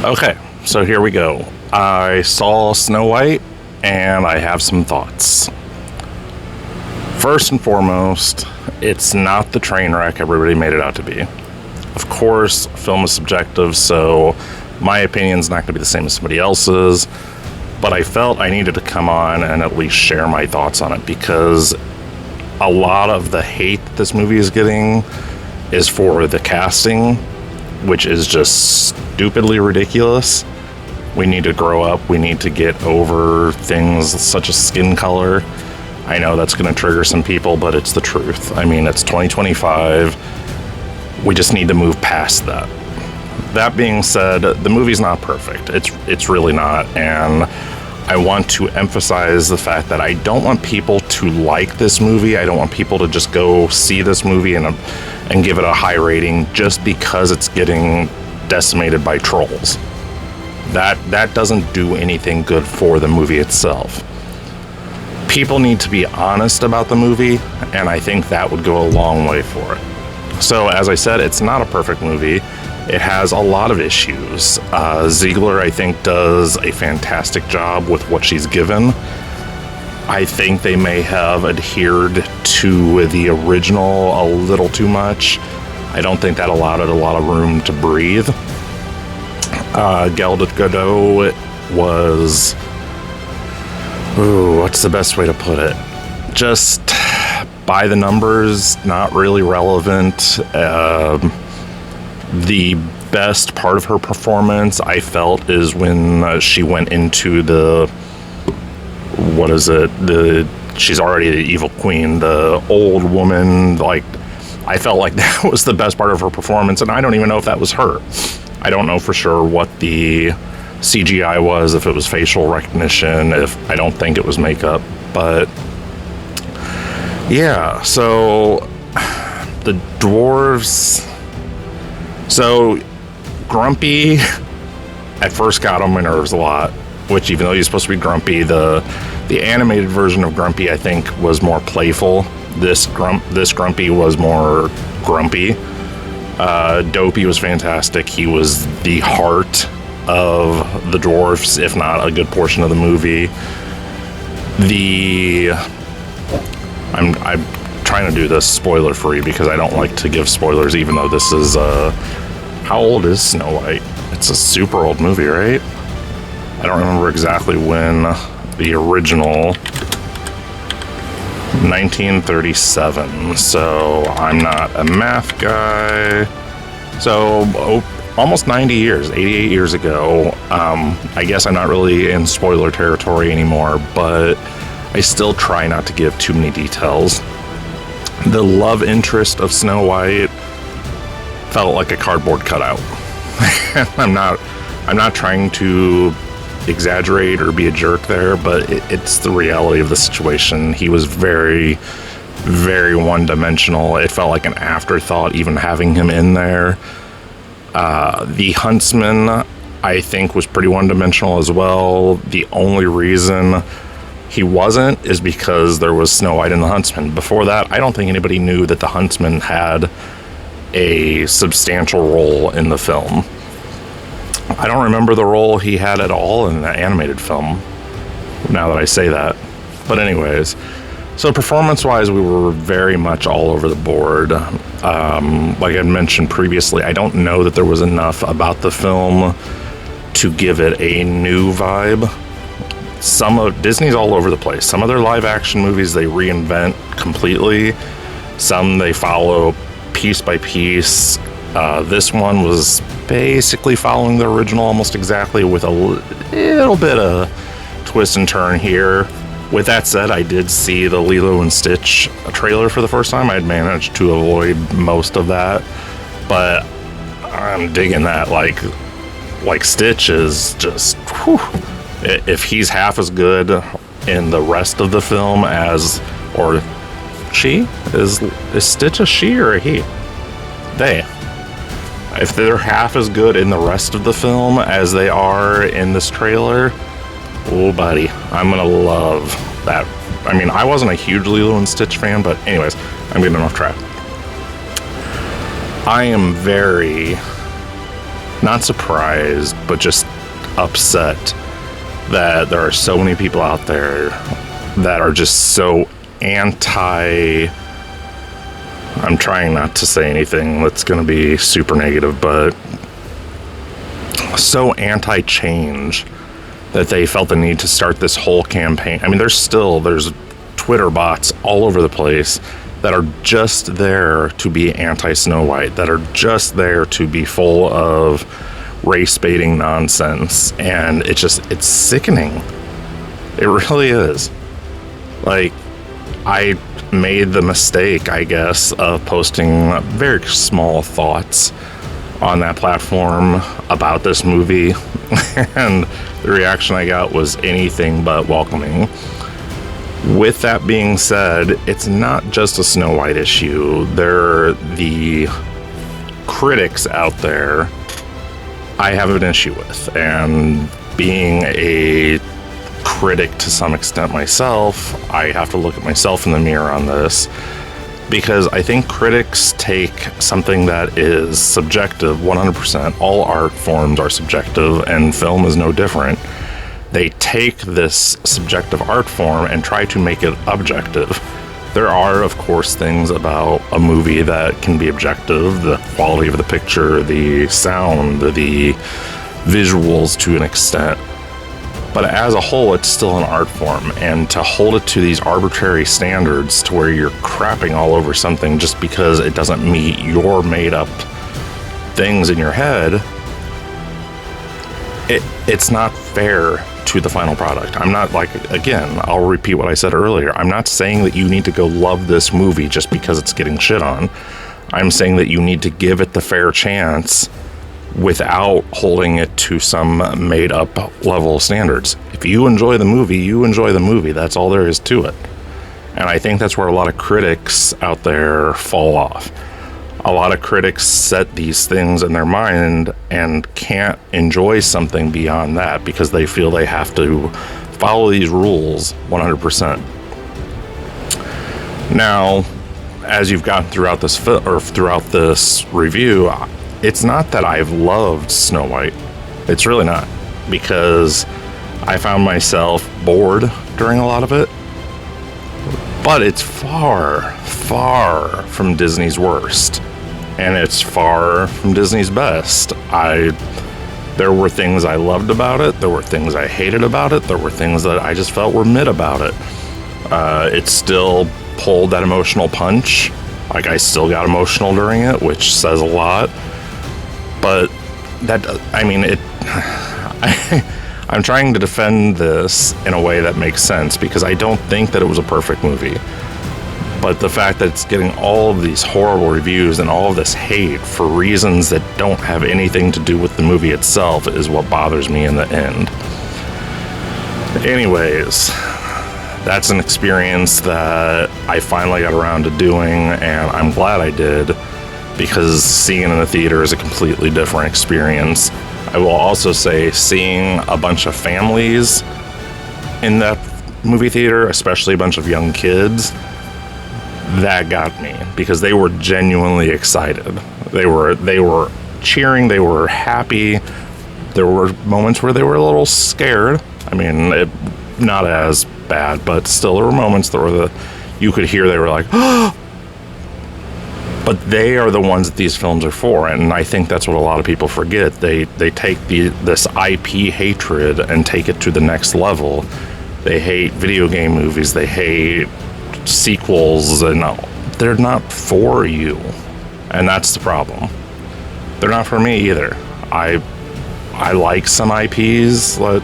Okay, so here we go. I saw Snow White, and I have some thoughts. First and foremost, it's not the train wreck everybody made it out to be. Of course, film is subjective, so my opinion's not going to be the same as somebody else's, but I felt I needed to come on and at least share my thoughts on it, because a lot of the hate this movie is getting is for the casting, which is just stupidly ridiculous. We need to grow up. We need to get over things such as skin color. I know that's going to trigger some people, but it's the truth. I mean, it's 2025. We just need to move past that. That being said, the movie's not perfect. It's really not. And I want to emphasize the fact that I don't want people to like this movie. I don't want people to just go see this movie and give it a high rating just because it's getting decimated by trolls. That doesn't do anything good for the movie itself. People need to be honest about the movie, and I think that would go a long way for it. So, as I said, it's not a perfect movie. It has a lot of issues. Ziegler, I think, does a fantastic job with what she's given. I think they may have adhered to the original a little too much. I don't think that allowed it a lot of room to breathe. Gal Gadot was... what's the best way to put it? Just by the numbers, not really relevant. The best part of her performance, I felt, is when she went into she's already the evil queen, the old woman. Like, I felt like that was the best part of her performance, and I don't even know if that was her. I don't know for sure what the CGI was, if it was facial recognition, I don't think it was makeup, but yeah. So the dwarves, so Grumpy at first got on my nerves a lot, which, even though he's supposed to be grumpy, the animated version of Grumpy, I think, was more playful. This Grumpy was more grumpy. Dopey was fantastic. He was the heart of the dwarfs, if not a good portion of the movie. I'm trying to do this spoiler free because I don't like to give spoilers, even though this is how old is Snow White? It's a super old movie, right? I don't remember exactly when. The original, 1937, so I'm not a math guy. So almost 90 years, 88 years ago. I guess I'm not really in spoiler territory anymore, but I still try not to give too many details. The love interest of Snow White felt like a cardboard cutout. I'm not trying to exaggerate or be a jerk there, but it's the reality of the situation. He was very, very one-dimensional. It felt like an afterthought even having him in there. The huntsman, I think, was pretty one-dimensional as well. The only reason he wasn't is because there was Snow White and the huntsman. Before that, I don't think anybody knew that the huntsman had a substantial role in the film. I don't remember the role he had at all in the animated film, now that I say that. But anyways, so performance-wise, we were very much all over the board. Like I mentioned previously, I don't know that there was enough about the film to give it a new vibe. Disney's all over the place. Some of their live-action movies they reinvent completely. Some they follow piece by piece. This one was basically following the original almost exactly, with a little bit of twist and turn here. With that said, I did see the Lilo and Stitch trailer for the first time. I had managed to avoid most of that, but I'm digging that. Like Stitch is just, whew. If he's half as good in the rest of the film as, or she, is Stitch a she or a he? They. If they're half as good in the rest of the film as they are in this trailer, oh buddy, I'm gonna love that. I mean, I wasn't a huge Lilo and Stitch fan, but anyways, I'm getting off track. I am very not surprised, but just upset that there are so many people out there that are just so anti... I'm trying not to say anything that's going to be super negative, but so anti-change that they felt the need to start this whole campaign. I mean, there's Twitter bots all over the place that are just there to be anti-Snow White, that are just there to be full of race-baiting nonsense, and it's sickening. It really is. Like, I made the mistake, I guess, of posting very small thoughts on that platform about this movie, and the reaction I got was anything but welcoming. With that being said, it's not just a Snow White issue. The critics out there I have an issue with, and being a critic to some extent myself, I have to look at myself in the mirror on this, because I think critics take something that is subjective 100%. All art forms are subjective, and film is no different. They take this subjective art form and try to make it objective. There are, of course, things about a movie that can be objective: the quality of the picture, the sound, the visuals to an extent. But as a whole, it's still an art form, and to hold it to these arbitrary standards to where you're crapping all over something just because it doesn't meet your made-up things in your head, it's not fair to the final product. I'm not, like, again, I'll repeat what I said earlier. I'm not saying that you need to go love this movie just because it's getting shit on. I'm saying that you need to give it the fair chance without holding it to some made-up level of standards. If you enjoy the movie, you enjoy the movie. That's all there is to it. And I think that's where a lot of critics out there fall off. A lot of critics set these things in their mind and can't enjoy something beyond that because they feel they have to follow these rules 100%. Now, as you've gotten throughout this review, it's not that I've loved Snow White. It's really not, because I found myself bored during a lot of it. But it's far, far from Disney's worst. And it's far from Disney's best. There were things I loved about it. There were things I hated about it. There were things that I just felt were mid about it. It still pulled that emotional punch. Like, I still got emotional during it, which says a lot. But I'm trying to defend this in a way that makes sense, because I don't think that it was a perfect movie. But the fact that it's getting all of these horrible reviews and all of this hate for reasons that don't have anything to do with the movie itself is what bothers me in the end. Anyways, that's an experience that I finally got around to doing, and I'm glad I did, because seeing it in the theater is a completely different experience. I will also say, seeing a bunch of families in that movie theater, especially a bunch of young kids, that got me, because they were genuinely excited. They were cheering, they were happy. There were moments where they were a little scared. I mean, not as bad, but still there were moments that you could hear they were like, oh! But they are the ones that these films are for, and I think that's what a lot of people forget. They take this IP hatred and take it to the next level. They hate video game movies, they hate sequels, and they're not for you, and that's the problem. They're not for me either. I like some IPs, but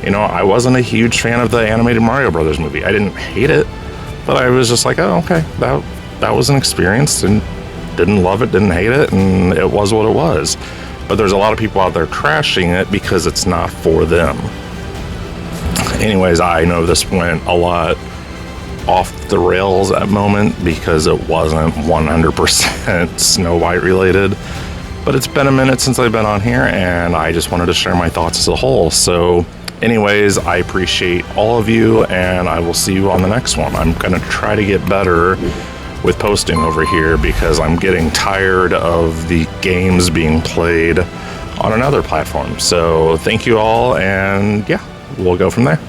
I wasn't a huge fan of the animated Mario Brothers movie. I didn't hate it, but I was just like, oh, okay, that was an experience, and didn't love it, didn't hate it, and it was what it was. But there's a lot of people out there trashing it because it's not for them. Anyways, I know this went a lot off the rails at moment because it wasn't 100% Snow White related, but it's been a minute since I've been on here, and I just wanted to share my thoughts as a whole. So anyways, I appreciate all of you, and I will see you on the next one. I'm gonna try to get better with posting over here because I'm getting tired of the games being played on another platform. So thank you all, and yeah, we'll go from there.